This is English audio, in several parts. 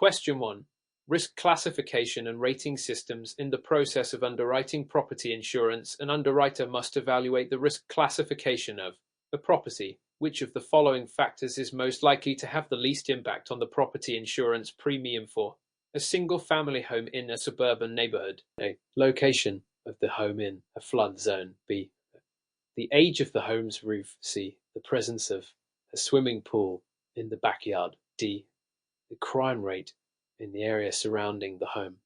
Question 1. Risk classification and rating systems. In the process of underwriting property insurance, an underwriter must evaluate the risk classification of a property. Which of the following factors is most likely to have the least impact on the property insurance premium for a single-family home in a suburban neighborhood? A. Location of the home in a flood zone. B. The age of the home's roof. C. The presence of a swimming pool in the backyard. D. The crime rate in the area surrounding the home.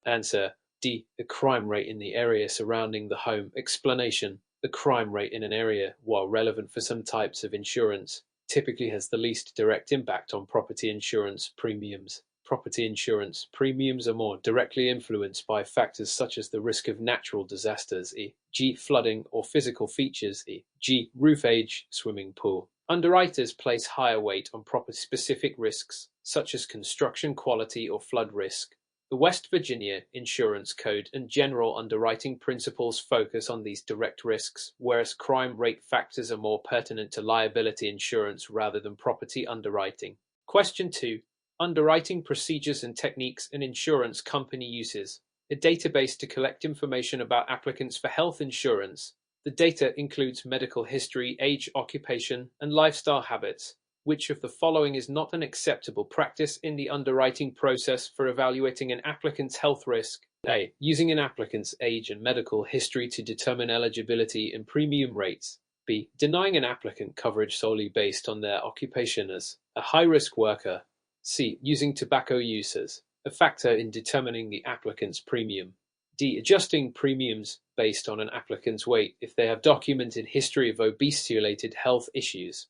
Answer D. The crime rate in the area surrounding the home. Explanation: the crime rate in an area, while relevant for some types of insurance, typically has the least direct impact on property insurance premiums. Property insurance premiums are more directly influenced by factors such as the risk of natural disasters, e.g. flooding, or physical features, e.g. roof age, swimming pool. Underwriters place higher weight on property-specific risks, such as construction quality or flood risk. The West Virginia Insurance Code and general underwriting principles focus on these direct risks, whereas crime rate factors are more pertinent to liability insurance rather than property underwriting. Question 2. Underwriting procedures and techniques an insurance company uses. A database to collect information about applicants for health insurance. The data includes medical history, age, occupation, and lifestyle habits. Which of the following is not an acceptable practice in the underwriting process for evaluating an applicant's health risk? A. Using an applicant's age and medical history to determine eligibility and premium rates. B. Denying an applicant coverage solely based on their occupation as a high-risk worker. C. Using tobacco use as a factor in determining the applicant's premium. D. Adjusting premiums based on an applicant's weight if they have documented history of obesity-related health issues.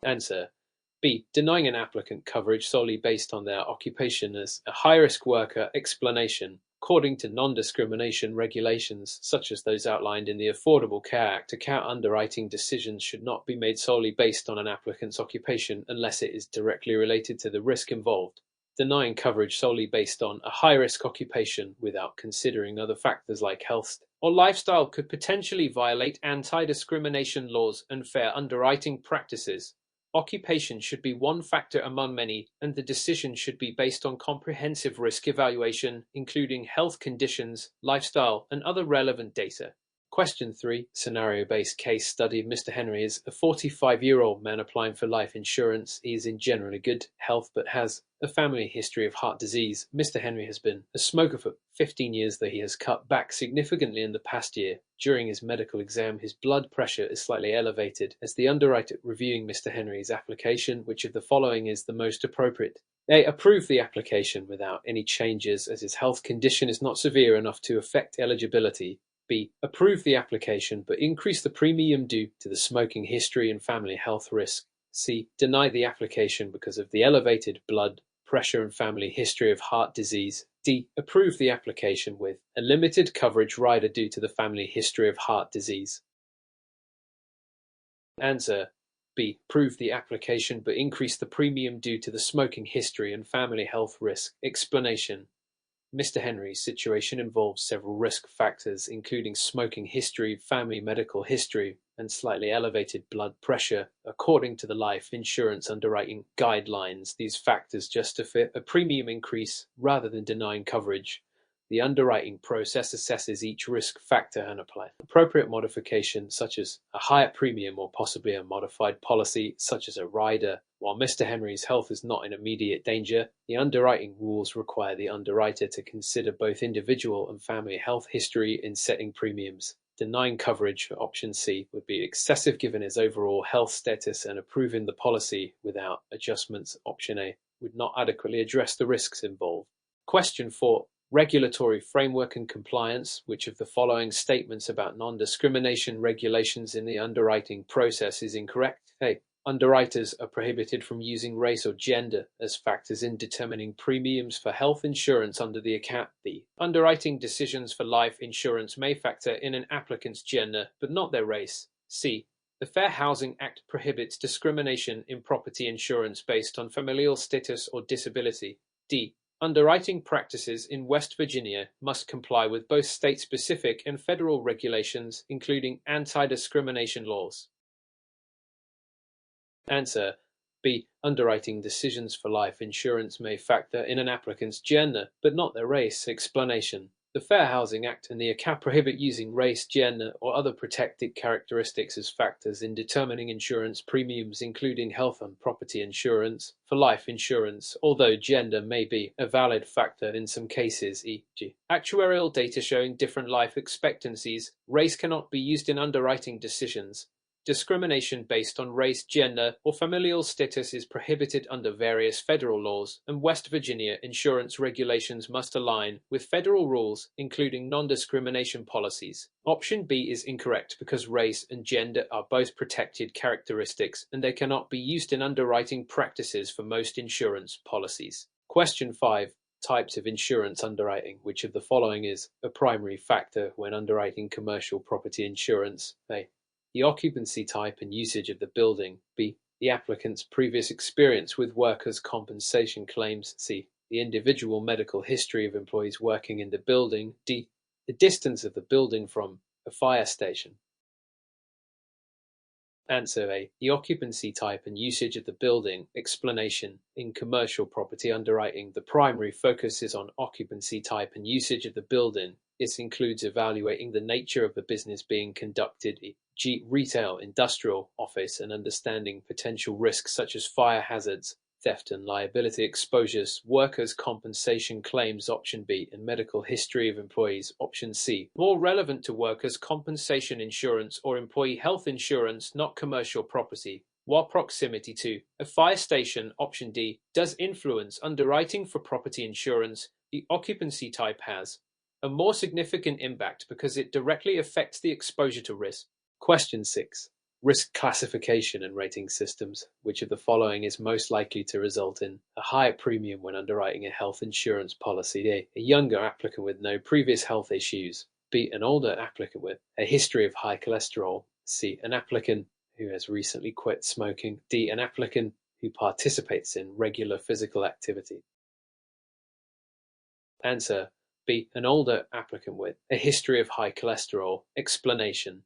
Answer B. Denying an applicant coverage solely based on their occupation as a high-risk worker. Explanation: according to non-discrimination regulations, such as those outlined in the Affordable Care Act, account underwriting decisions should not be made solely based on an applicant's occupation unless it is directly related to the risk involved. Denying coverage solely based on a high-risk occupation without considering other factors like health or lifestyle could potentially violate anti-discrimination laws and fair underwriting practices. Occupation should be one factor among many, and the decision should be based on comprehensive risk evaluation, including health conditions, lifestyle, and other relevant data. Question 3. Scenario-based case study. Mr. Henry is a 45-year-old man applying for life insurance. He is in generally good health but has a family history of heart disease. Mr. Henry has been a smoker for 15 years, though he has cut back significantly in the past year. During his medical exam, his blood pressure is slightly elevated. As the underwriter reviewing Mr. Henry's application, which of the following is the most appropriate? A. Approve the application without any changes, as his health condition is not severe enough to affect eligibility. B. Approve the application but increase the premium due to the smoking history and family health risk. C. Deny the application because of the elevated blood pressure and family history of heart disease. D. Approve the application with a limited coverage rider due to the family history of heart disease. Answer B. Approve the application but increase the premium due to the smoking history and family health risk. Explanation: Mr. Henry's situation involves several risk factors, including smoking history, family medical history, and slightly elevated blood pressure. According to the life insurance underwriting guidelines, these factors justify a premium increase rather than denying coverage. The underwriting process assesses each risk factor and applies appropriate modifications, such as a higher premium or possibly a modified policy, such as a rider. While Mr. Henry's health is not in immediate danger, the underwriting rules require the underwriter to consider both individual and family health history in setting premiums. Denying coverage for option C would be excessive given his overall health status, and approving the policy without adjustments, option A, would not adequately address the risks involved. Question 4. Regulatory framework and compliance. Which of the following statements about non-discrimination regulations in the underwriting process is incorrect? A. Underwriters are prohibited from using race or gender as factors in determining premiums for health insurance under the account. B. Underwriting decisions for life insurance may factor in an applicant's gender, but not their race. C. The Fair Housing Act prohibits discrimination in property insurance based on familial status or disability. D. Underwriting practices in West Virginia must comply with both state-specific and federal regulations, including anti-discrimination laws. Answer: B. Underwriting decisions for life insurance may factor in an applicant's gender, but not their race. Explanation. The Fair Housing Act and the ACA prohibit using race, gender, or other protected characteristics as factors in determining insurance premiums, including health and property insurance. For life insurance, although gender may be a valid factor in some cases, e.g., actuarial data showing different life expectancies, race cannot be used in underwriting decisions. Discrimination based on race, gender, or familial status is prohibited under various federal laws, and West Virginia insurance regulations must align with federal rules, including non-discrimination policies. Option B is incorrect because race and gender are both protected characteristics, and they cannot be used in underwriting practices for most insurance policies. Question 5. Types of insurance underwriting. Which of the following is a primary factor when underwriting commercial property insurance? A. The occupancy type and usage of the building. B. The applicant's previous experience with workers' compensation claims. C. The individual medical history of employees working in the building. D. The distance of the building from a fire station. Answer A. The occupancy type and usage of the building. Explanation. In commercial property underwriting, the primary focus is on occupancy type and usage of the building. This includes evaluating the nature of the business being conducted, e.g., retail, industrial, office, and understanding potential risks such as fire hazards, theft and liability exposures, workers' compensation claims. Option B, and medical history of employees. Option C, more relevant to workers' compensation insurance or employee health insurance, not commercial property. While proximity to a fire station. Option D, does influence underwriting for property insurance. The occupancy type has a more significant impact because it directly affects the exposure to risk. Question 6. Risk classification and rating systems. Which of the following is most likely to result in a higher premium when underwriting a health insurance policy? A. A younger applicant with no previous health issues. B. An older applicant with a history of high cholesterol. C. An applicant who has recently quit smoking. D. An applicant who participates in regular physical activity. Answer B. An older applicant with a history of high cholesterol. Explanation.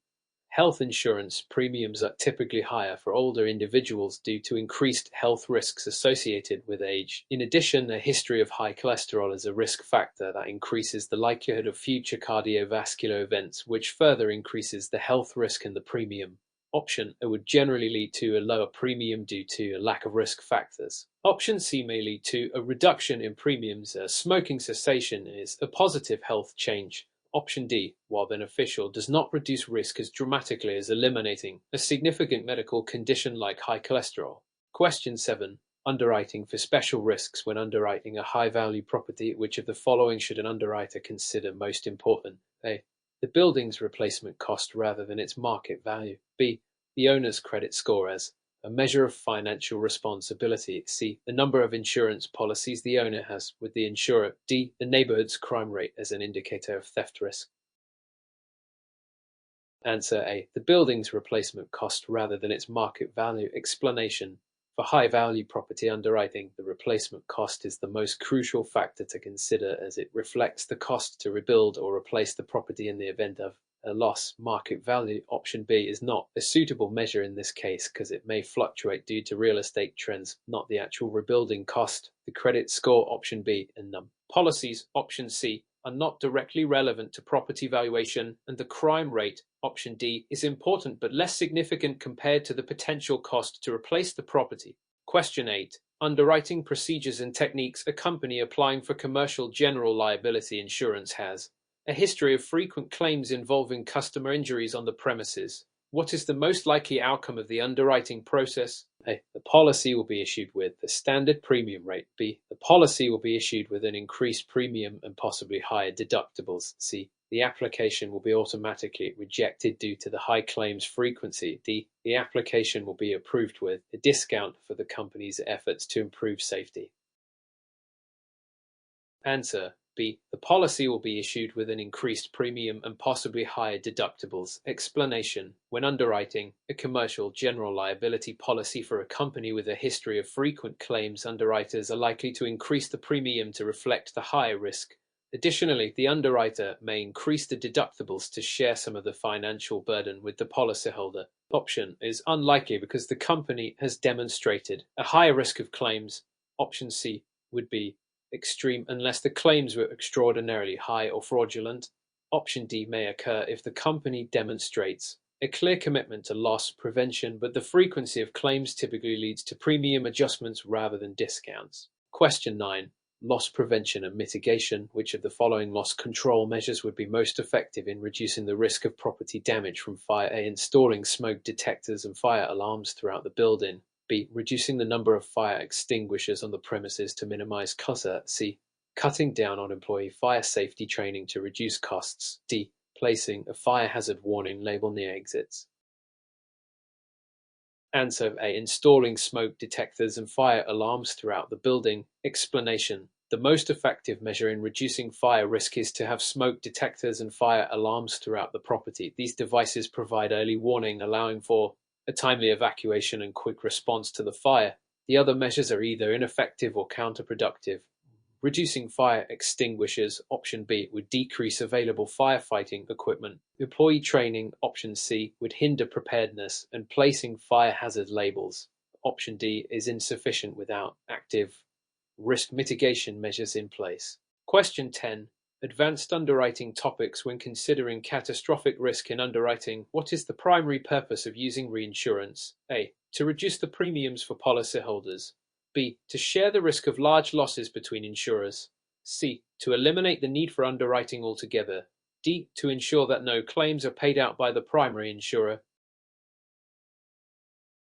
Health insurance premiums are typically higher for older individuals due to increased health risks associated with age. In addition, a history of high cholesterol is a risk factor that increases the likelihood of future cardiovascular events, which further increases the health risk and the premium. Option A would generally lead to a lower premium due to a lack of risk factors. Option C may lead to a reduction in premiums as smoking cessation is a positive health change. Option D, while beneficial, does not reduce risk as dramatically as eliminating a significant medical condition like high cholesterol. Question 7. Underwriting for special risks. When underwriting a high-value property, which of the following should an underwriter consider most important? A. The building's replacement cost rather than its market value. B. The owner's credit score as a measure of financial responsibility. C. The number of insurance policies the owner has with the insurer. D. The neighborhood's crime rate as an indicator of theft risk. Answer A. The building's replacement cost rather than its market value. Explanation. For high-value property underwriting, the replacement cost is the most crucial factor to consider as it reflects the cost to rebuild or replace the property in the event of a loss. Market value. Option B is not a suitable measure in this case because it may fluctuate due to real estate trends, not the actual rebuilding cost. The credit score. Option B and policies. Option C are not directly relevant to property valuation, and the crime rate. Option D is important but less significant compared to the potential cost to replace the property. Question 8. Underwriting procedures and techniques. A company applying for commercial general liability insurance has a history of frequent claims involving customer injuries on the premises. What is the most likely outcome of the underwriting process? A. The policy will be issued with the standard premium rate. B. The policy will be issued with an increased premium and possibly higher deductibles. C. The application will be automatically rejected due to the high claims frequency. D. The application will be approved with a discount for the company's efforts to improve safety. Answer B. The policy will be issued with an increased premium and possibly higher deductibles. Explanation. When underwriting a commercial general liability policy for a company with a history of frequent claims, underwriters are likely to increase the premium to reflect the higher risk Additionally, the underwriter may increase the deductibles to share some of the financial burden with the policyholder. Option is unlikely because the company has demonstrated a higher risk of claims. Option C would be extreme unless the claims were extraordinarily high or fraudulent. Option D may occur if the company demonstrates a clear commitment to loss prevention, but the frequency of claims typically leads to premium adjustments rather than discounts. Question 9. Loss prevention and mitigation. Which of the following loss control measures would be most effective in reducing the risk of property damage from fire? A. Installing smoke detectors and fire alarms throughout the building. B. Reducing the number of fire extinguishers on the premises to minimize costs. C. Cutting down on employee fire safety training to reduce costs. D. Placing a fire hazard warning label near exits. Answer A. Installing smoke detectors and fire alarms throughout the building. Explanation. The most effective measure in reducing fire risk is to have smoke detectors and fire alarms throughout the property. These devices provide early warning, allowing for a timely evacuation and quick response to the fire. The other measures are either ineffective or counterproductive. Reducing fire extinguishers, option B, would decrease available firefighting equipment. Employee training, option C, would hinder preparedness, and placing fire hazard labels, option D, is insufficient without active risk mitigation measures in place. Question 10. Advanced underwriting topics. When considering catastrophic risk in underwriting, what is the primary purpose of using reinsurance? A. To reduce the premiums for policyholders. B. To share the risk of large losses between insurers. C. To eliminate the need for underwriting altogether. D. To ensure that no claims are paid out by the primary insurer.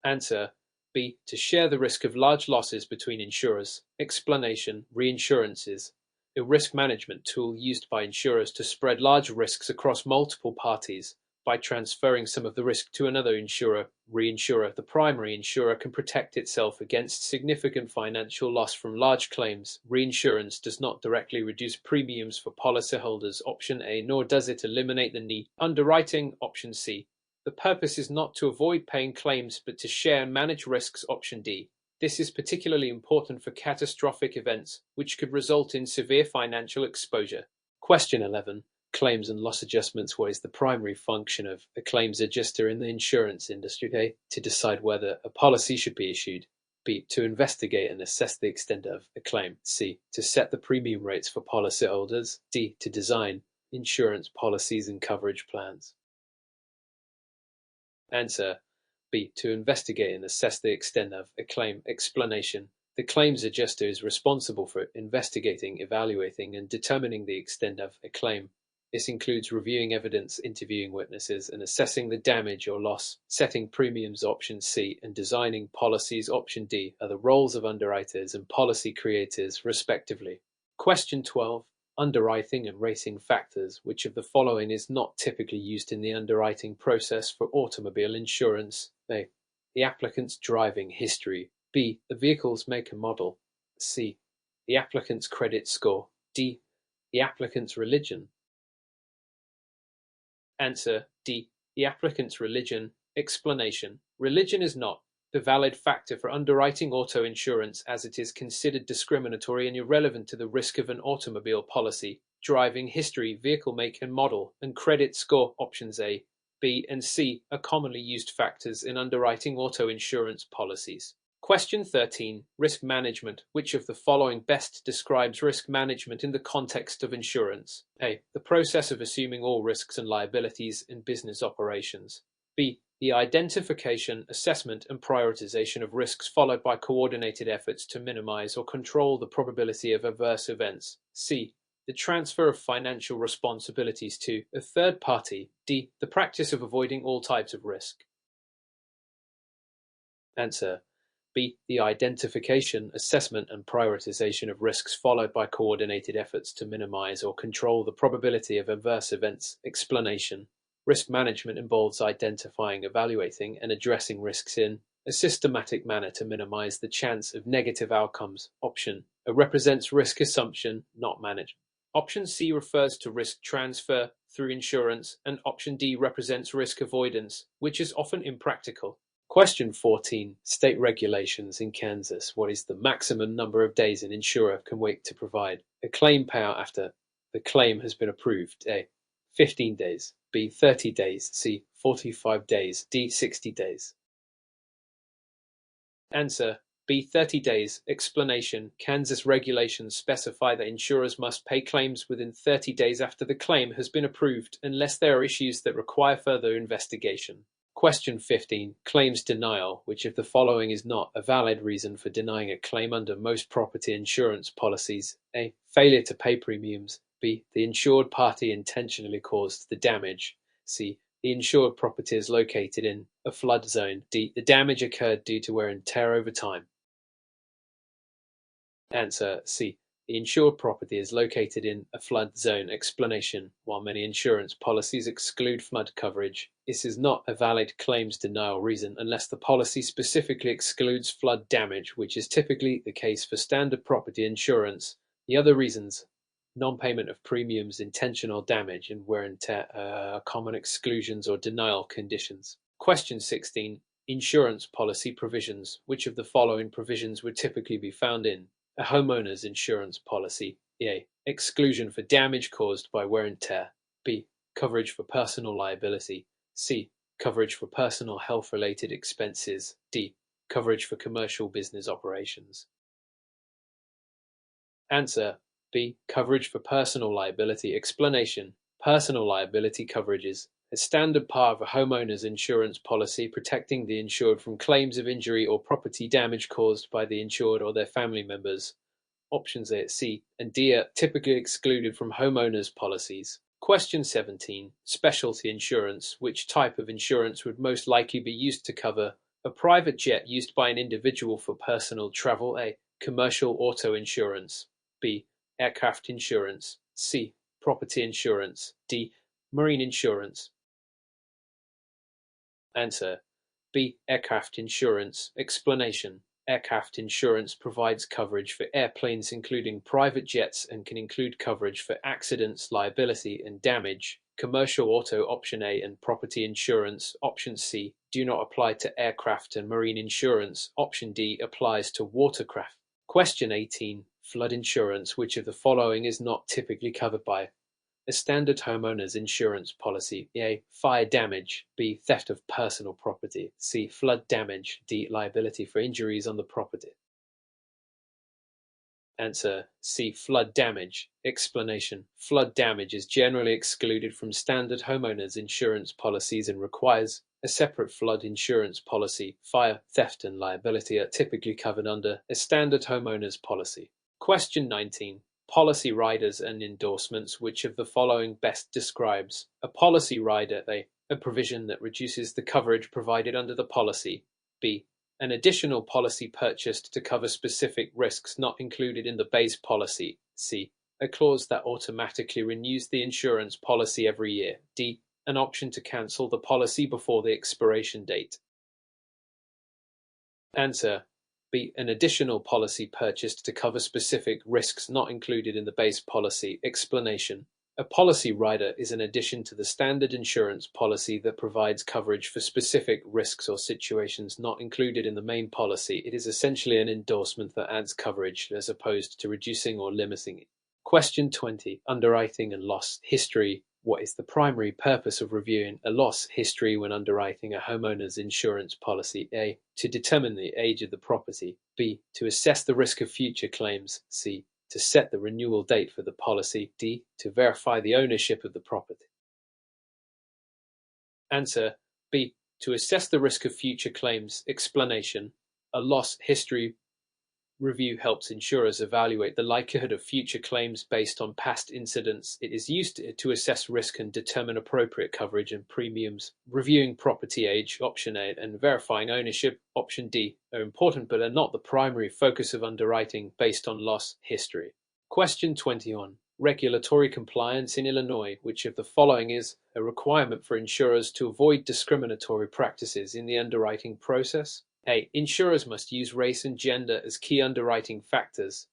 Answer B. To share the risk of large losses between insurers. Explanation. Reinsurance is a risk management tool used by insurers to spread large risks across multiple parties. By transferring some of the risk to another reinsurer, the primary insurer can protect itself against significant financial loss from large claims. Reinsurance does not directly reduce premiums for policyholders, option A, nor does it eliminate the need. Underwriting, option C. The purpose is not to avoid paying claims, but to share and manage risks, option D. This is particularly important for catastrophic events, which could result in severe financial exposure. Question 11. Claims and loss adjustments. What is the primary function of a claims adjuster in the insurance industry? A. To decide whether a policy should be issued. B. To investigate and assess the extent of a claim. C. To set the premium rates for policyholders. D. To design insurance policies and coverage plans. Answer B. To investigate and assess the extent of a claim. Explanation. The claims adjuster is responsible for investigating, evaluating, and determining the extent of a claim. This includes reviewing evidence, interviewing witnesses, and assessing the damage or loss. Setting premiums, option C, and designing policies, option D, are the roles of underwriters and policy creators, respectively. Question 12. Underwriting and rating factors. Which of the following is not typically used in the underwriting process for automobile insurance? A. The applicant's driving history. B. The vehicle's make and model. C. The applicant's credit score. D. The applicant's religion. Answer D. The applicant's religion. Explanation. Religion is not the valid factor for underwriting auto insurance, as it is considered discriminatory and irrelevant to the risk of an automobile policy. Driving history, vehicle make and model, and credit score, options A, B, and C, are commonly used factors in underwriting auto insurance policies. Question 13. Risk management. Which of the following best describes risk management in the context of insurance? A. The process of assuming all risks and liabilities in business operations. B. The identification, assessment, and prioritization of risks followed by coordinated efforts to minimize or control the probability of adverse events. C. The transfer of financial responsibilities to a third party. D. The practice of avoiding all types of risk. Answer B. The identification, assessment, and prioritization of risks followed by coordinated efforts to minimize or control the probability of adverse events. Explanation. Risk management involves identifying, evaluating, and addressing risks in a systematic manner to minimize the chance of negative outcomes. Option A represents risk assumption, not management. Option C refers to risk transfer through insurance, and option D represents risk avoidance, which is often impractical. Question 14. State regulations in Kansas. What is the maximum number of days an insurer can wait to provide a claim payout after the claim has been approved? A. 15 days. B. 30 days. C. 45 days. D. 60 days. Answer: B. 30 days. Explanation: Kansas regulations specify that insurers must pay claims within 30 days after the claim has been approved, unless there are issues that require further investigation. Question 15. Claims denial. Which of the following is not a valid reason for denying a claim under most property insurance policies? A. Failure to pay premiums. B. The insured party intentionally caused the damage. C. The insured property is located in a flood zone. D. The damage occurred due to wear and tear over time. Answer: C. The insured property is located in a flood zone. Explanation: while many insurance policies exclude flood coverage, this is not a valid claims denial reason unless the policy specifically excludes flood damage, which is typically the case for standard property insurance. The other reasons, non-payment of premiums, intentional damage, and wear and tear, are common exclusions or denial conditions. Question 16. Insurance policy provisions. Which of the following provisions would typically be found in a homeowner's insurance policy? A. Exclusion for damage caused by wear and tear. B. Coverage for personal liability. C. Coverage for personal health-related expenses. D. Coverage for commercial business operations. Answer: B. Coverage for personal liability. Explanation: personal liability coverage is a standard part of a homeowner's insurance policy, protecting the insured from claims of injury or property damage caused by the insured or their family members. Options A, C, and D are typically excluded from homeowners' policies. Question 17. Specialty insurance. Which type of insurance would most likely be used to cover a private jet used by an individual for personal travel? A. Commercial auto insurance. B. Aircraft insurance. C. Property insurance. D. Marine insurance. Answer: B. Aircraft insurance. Explanation: aircraft insurance provides coverage for airplanes including private jets and can include coverage for accidents, liability, and damage. Commercial auto option A and property insurance option C do not apply to aircraft and marine insurance. Option D applies to watercraft. Question 18. Flood insurance. Which of the following is not typically covered by a standard homeowner's insurance policy? A. Fire damage. B. Theft of personal property. C. Flood damage. D. Liability for injuries on the property. Answer: C. Flood damage. Explanation: flood damage is generally excluded from standard homeowners insurance policies and requires a separate flood insurance policy. Fire, theft, and liability are typically covered under a standard homeowners policy. Question 19. Policy riders and endorsements. Which of the following best describes a policy rider? A. A provision that reduces the coverage provided under the policy. B. An additional policy purchased to cover specific risks not included in the base policy. C. A clause that automatically renews the insurance policy every year. D. An option to cancel the policy before the expiration date. Answer: B. An additional policy purchased to cover specific risks not included in the base policy. Explanation: a policy rider is an addition to the standard insurance policy that provides coverage for specific risks or situations not included in the main policy. It is essentially an endorsement that adds coverage as opposed to reducing or limiting it. Question 20. Underwriting and loss history. What is the primary purpose of reviewing a loss history when underwriting a homeowner's insurance policy? A. To determine the age of the property. B. To assess the risk of future claims. C. To set the renewal date for the policy. D. To verify the ownership of the property. Answer: B. To assess the risk of future claims. Explanation: a loss history review helps insurers evaluate the likelihood of future claims based on past incidents. It is used to assess risk and determine appropriate coverage and premiums. Reviewing property age, option A, and verifying ownership, option D, are important but are not the primary focus of underwriting based on loss history. Question 21. Regulatory compliance in Illinois. Which of the following is a requirement for insurers to avoid discriminatory practices in the underwriting process? A. Insurers must use race and gender as key underwriting factors.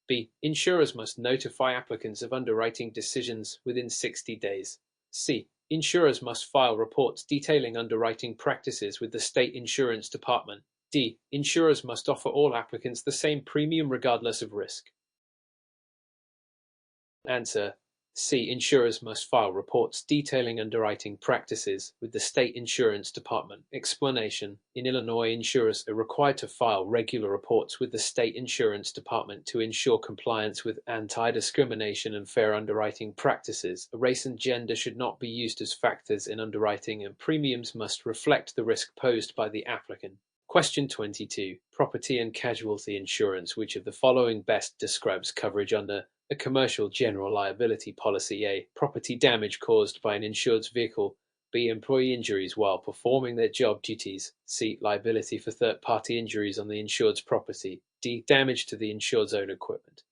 B. Insurers must notify applicants of underwriting decisions within 60 days. C. Insurers must file reports detailing underwriting practices with the state insurance department. D. Insurers must offer all applicants the same premium regardless of risk. Answer: C. Insurers must file reports detailing underwriting practices with the state insurance department. Explanation: in Illinois, insurers are required to file regular reports with the state insurance department to ensure compliance with anti-discrimination and fair underwriting practices. Race and gender should not be used as factors in underwriting, and premiums must reflect the risk posed by the applicant. Question 22. Property and casualty insurance. Which of the following best describes coverage under a commercial general liability policy? A. Property damage caused by an insured's vehicle. B. Employee injuries while performing their job duties. C. Liability for third-party injuries on the insured's property. D. Damage to the insured's own equipment.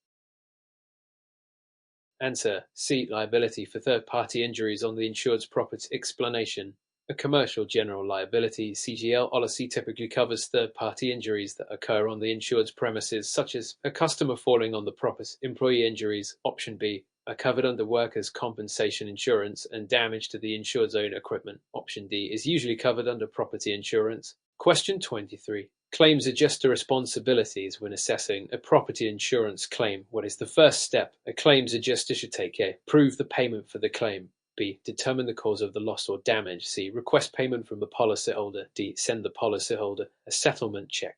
Answer: C. Liability for third-party injuries on the insured's property. Explanation: a commercial general liability (CGL) policy typically covers third-party injuries that occur on the insured's premises, such as a customer falling on the property. Employee injuries, option B, are covered under workers' compensation insurance, and damage to the insured's own equipment, option D, is usually covered under property insurance. Question 23. Claims adjuster responsibilities when assessing a property insurance claim. What is the first step a claims adjuster should take? A. Prove the payment for the claim. B. Determine the cause of the loss or damage. C. Request payment from the policyholder. D. Send the policyholder a settlement check.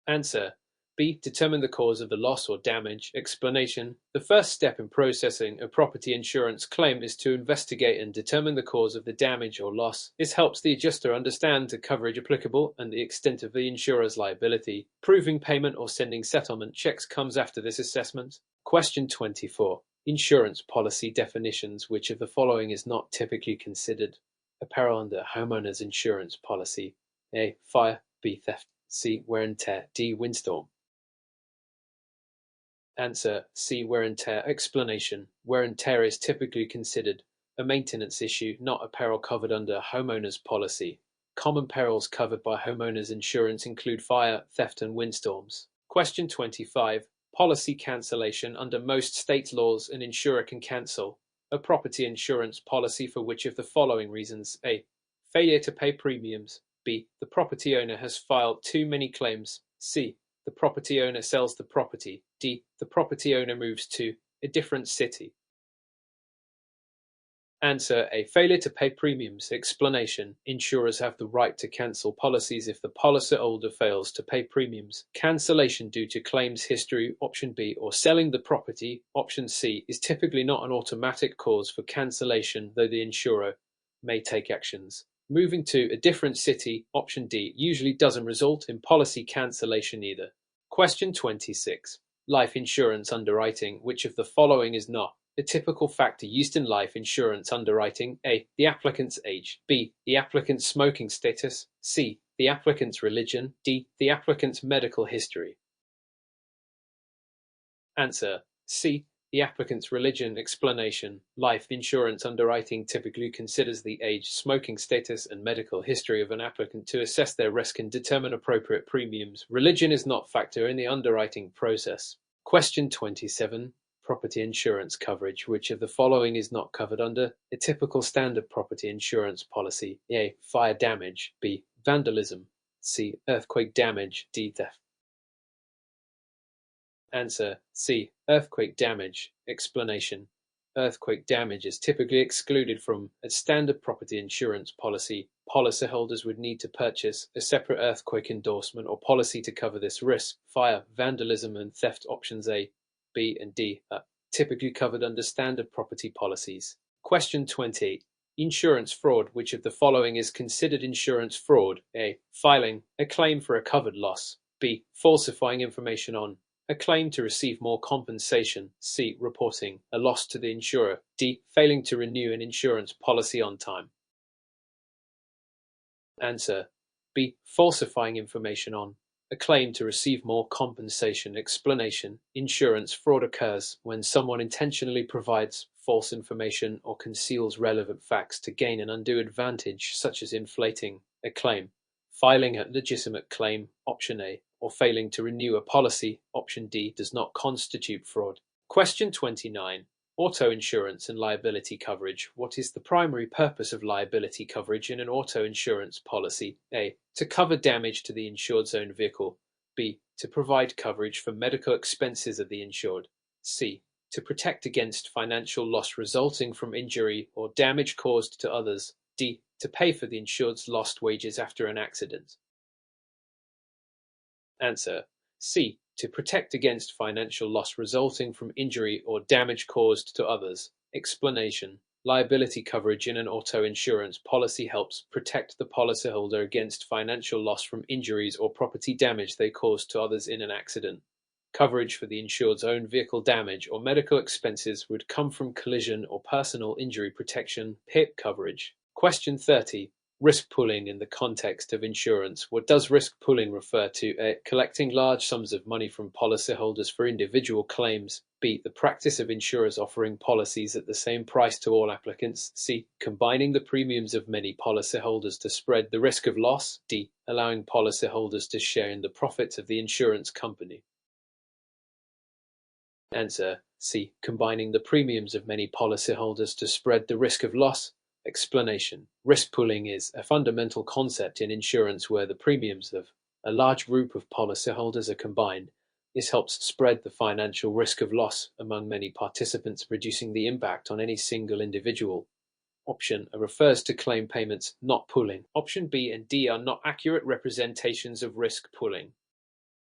Answer: B. Determine the cause of the loss or damage. Explanation: the first step in processing a property insurance claim is to investigate and determine the cause of the damage or loss. This helps the adjuster understand the coverage applicable and the extent of the insurer's liability. Proving payment or sending settlement checks comes after this assessment. Question 24. Insurance policy definitions. Which of the following is not typically considered apparel under homeowners insurance policy? A. Fire. B. Theft. C. Wear and tear. D. Windstorm. Answer: C. Wear and tear. Explanation: wear and tear is typically considered a maintenance issue, not a peril covered under homeowners policy. Common perils covered by homeowners insurance include fire, theft, and windstorms. Question 25. Policy cancellation. Under most state laws, an insurer can cancel a property insurance policy for which of the following reasons? A. Failure to pay premiums. B. The property owner has filed too many claims. C. The property owner sells the property. D. The property owner moves to a different city. Answer: A. Failure to pay premiums. Explanation: insurers have the right to cancel policies if the policyholder fails to pay premiums. Cancellation due to claims history, option B, or selling the property, option C, is typically not an automatic cause for cancellation, though the insurer may take actions. Moving to a different city, option D, usually doesn't result in policy cancellation either. Question 26. Life insurance underwriting. Which of the following is not a typical factor used in life insurance underwriting? A. The applicant's age. B. The applicant's smoking status. C. The applicant's religion. D. The applicant's medical history. Answer: C. The applicant's religion. Explanation: life insurance underwriting typically considers the age, smoking status, and medical history of an applicant to assess their risk and determine appropriate premiums. Religion is not a factor in the underwriting process. Question 27. Property insurance coverage. Which of the following is not covered under a typical standard property insurance policy? A. Fire damage. B. Vandalism. C. Earthquake damage. D. Theft. Answer: C. Earthquake damage. Explanation: earthquake damage is typically excluded from a standard property insurance policy. Policyholders would need to purchase a separate earthquake endorsement or policy to cover this risk. Fire, vandalism, and theft options A, B, and D are typically covered under standard property policies. Question 20. Insurance fraud. Which of the following is considered insurance fraud? A. Filing a claim for a covered loss. B. Falsifying information on a claim to receive more compensation. C. Reporting a loss to the insurer. D. Failing to renew an insurance policy on time. Answer: B. Falsifying information on a claim to receive more compensation. Explanation: insurance fraud occurs when someone intentionally provides false information or conceals relevant facts to gain an undue advantage, such as inflating a claim, filing a legitimate claim, option A, or failing to renew a policy, option D, does not constitute fraud. Question 29. Auto insurance and liability coverage. What is the primary purpose of liability coverage in an auto insurance policy? A. To cover damage to the insured's own vehicle. B. To provide coverage for medical expenses of the insured. C. To protect against financial loss resulting from injury or damage caused to others. D. To pay for the insured's lost wages after an accident. Answer: C. To protect against financial loss resulting from injury or damage caused to others. Explanation: liability coverage in an auto insurance policy helps protect the policyholder against financial loss from injuries or property damage they cause to others in an accident. Coverage for the insured's own vehicle damage or medical expenses would come from collision or personal injury protection (PIP) coverage. Question 30. Risk pooling in the context of insurance. What does risk pooling refer to? A. Collecting large sums of money from policyholders for individual claims. B. The practice of insurers offering policies at the same price to all applicants. C. Combining the premiums of many policyholders to spread the risk of loss. D. Allowing policyholders to share in the profits of the insurance company. Answer: C. Combining the premiums of many policyholders to spread the risk of loss. Explanation: risk pooling is a fundamental concept in insurance where the premiums of a large group of policyholders are combined. This helps spread the financial risk of loss among many participants, reducing the impact on any single individual. Option A refers to claim payments, not pooling. Option B and D are not accurate representations of risk pooling.